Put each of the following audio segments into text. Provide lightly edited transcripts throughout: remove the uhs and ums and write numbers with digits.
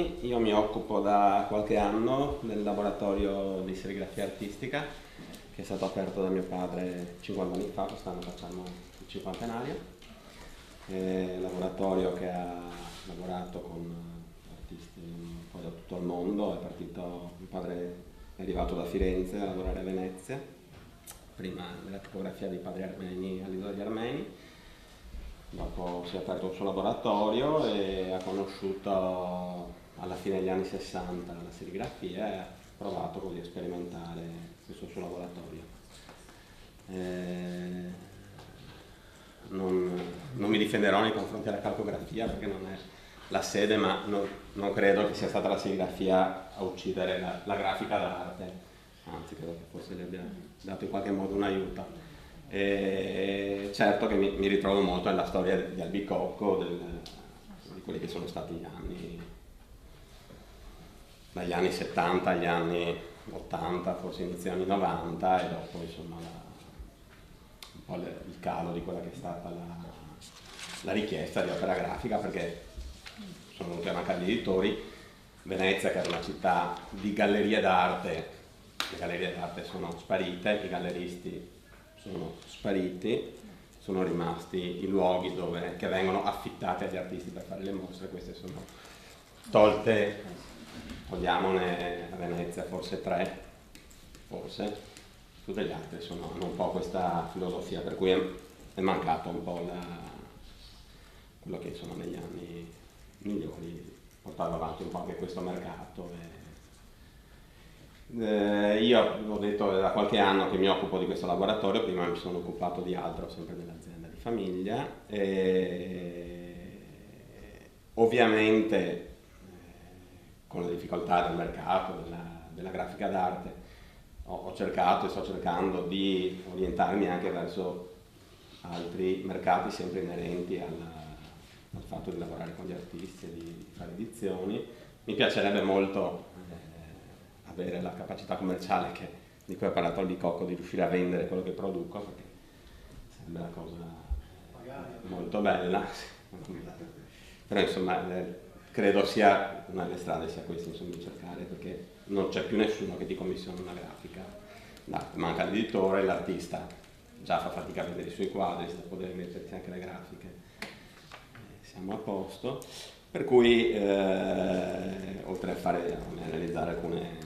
anni, io mi occupo da qualche anno del laboratorio di serigrafia artistica che è stato aperto da mio padre 50 anni fa, quest'anno facciamo il cinquantenario. Laboratorio che ha lavorato con artisti un po' da tutto il mondo, mio padre è arrivato da Firenze a lavorare a Venezia, prima nella tipografia dei padri armeni all'Isola degli Armeni, dopo si è aperto il suo laboratorio e ha conosciuto alla fine degli anni 60 la serigrafia e ha provato così a sperimentare questo suo laboratorio. Non mi difenderò nei confronti della calcografia perché non è la sede, ma non credo che sia stata la serigrafia a uccidere la grafica d'arte, anzi credo che forse gli abbia dato in qualche modo un aiuto. E certo che mi ritrovo molto nella storia di Albicocco, di quelli che sono stati gli anni, dagli anni 70 agli anni 80, forse inizio anni 90, e dopo insomma un po' il calo di quella che è stata la richiesta di opera grafica, perché sono venuti a mancare gli editori. Venezia, che era una città di gallerie d'arte, le gallerie d'arte sono sparite, i galleristi sono spariti, sono rimasti i luoghi che vengono affittati agli artisti per fare le mostre. Queste sono tolte, togliamone a Venezia forse 3, forse, tutte le altre hanno un po' questa filosofia, per cui è mancato un po' quello che sono negli anni migliori, portava avanti un po' anche questo mercato. Io ho detto da qualche anno che mi occupo di questo laboratorio, prima mi sono occupato di altro, sempre nell'azienda di famiglia, e ovviamente con le difficoltà del mercato, della grafica d'arte, ho cercato e sto cercando di orientarmi anche verso altri mercati sempre inerenti al fatto di lavorare con gli artisti e di fare edizioni. Mi piacerebbe molto avere la capacità commerciale di cui ha parlato Albicocco, di riuscire a vendere quello che produco, perché sembra una cosa molto bella. Però insomma credo sia una delle strade sia questa, insomma, di cercare, perché non c'è più nessuno che ti commissiona una grafica d'arte, manca l'editore, l'artista già fa fatica a vedere i suoi quadri, sta poter mettersi anche le grafiche, siamo a posto. Per cui oltre a realizzare alcune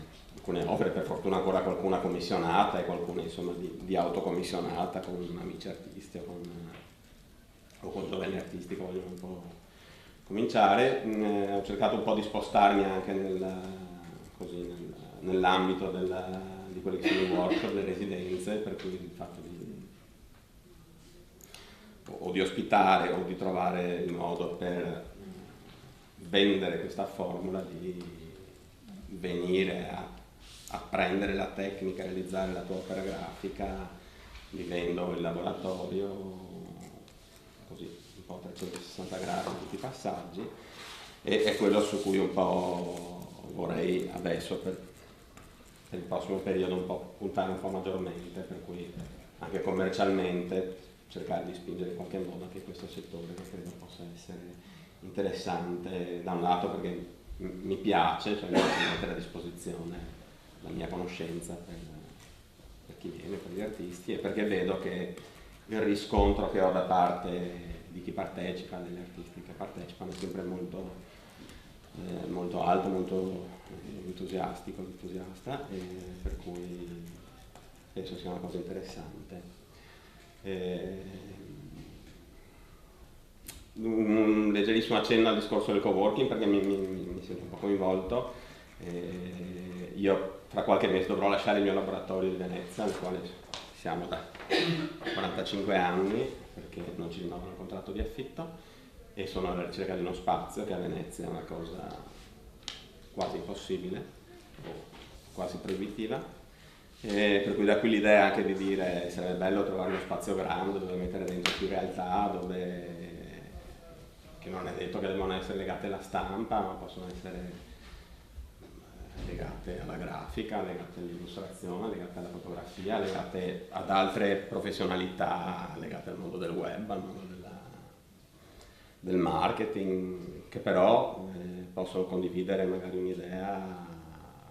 opere, per fortuna ancora qualcuna commissionata e qualcuna insomma di autocommissionata con amici artisti o con giovani artisti che vogliono un po' cominciare. Ho cercato un po' di spostarmi anche nell'ambito di quelli che sono i workshop, le residenze, per cui il fatto di ospitare o di trovare il modo per vendere questa formula di venire a apprendere la tecnica, realizzare la tua opera grafica, vivendo il laboratorio, così un po' 360 gradi tutti i passaggi, e è quello su cui un po' vorrei adesso per il prossimo periodo un po' puntare un po' maggiormente, per cui anche commercialmente cercare di spingere in qualche modo anche questo settore, che credo possa essere interessante da un lato perché mi piace, cioè mi piace mettere a disposizione la mia conoscenza per chi viene, per gli artisti, e perché vedo che il riscontro che ho da parte di chi partecipa, degli artisti che partecipano, è sempre molto, molto alto, molto entusiasta, e per cui penso sia una cosa interessante. Un leggerissimo accenno al discorso del coworking, perché mi sento un po' coinvolto. Io fra qualche mese dovrò lasciare il mio laboratorio di Venezia, nel quale siamo da 45 anni, perché non ci rinnovano il contratto di affitto, e sono alla ricerca di uno spazio, che a Venezia è una cosa quasi impossibile, o quasi proibitiva. Per cui da qui l'idea anche di dire sarebbe bello trovare uno spazio grande dove mettere dentro più realtà, che non è detto che devono essere legate alla stampa, ma possono essere legate alla grafica, legate all'illustrazione, legate alla fotografia, legate ad altre professionalità, legate al mondo del web, al mondo del marketing, che però possono condividere magari un'idea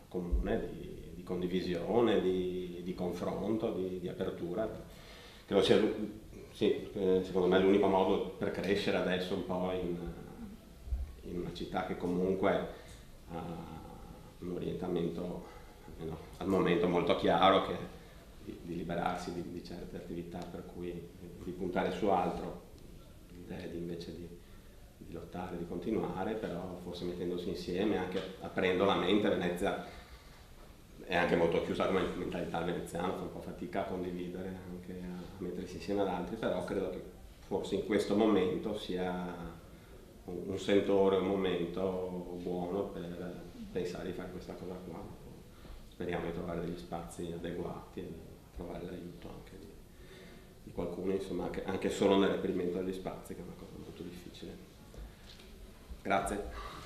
comune di condivisione, di confronto, di apertura. Credo sia, sì, secondo me l'unico modo per crescere adesso un po' in una città che comunque ha un orientamento al momento molto chiaro, che di liberarsi di certe attività, per cui di puntare su altro, l'idea invece di lottare, di continuare, però forse mettendosi insieme, anche aprendo la mente. Venezia è anche molto chiusa come mentalità veneziana, fa un po' fatica a condividere, anche a mettersi insieme ad altri, però credo che forse in questo momento sia un sentore, un momento buono per pensare di fare questa cosa qua. Speriamo di trovare degli spazi adeguati e trovare l'aiuto anche di qualcuno, insomma, anche solo nel reperimento degli spazi, che è una cosa molto difficile. Grazie.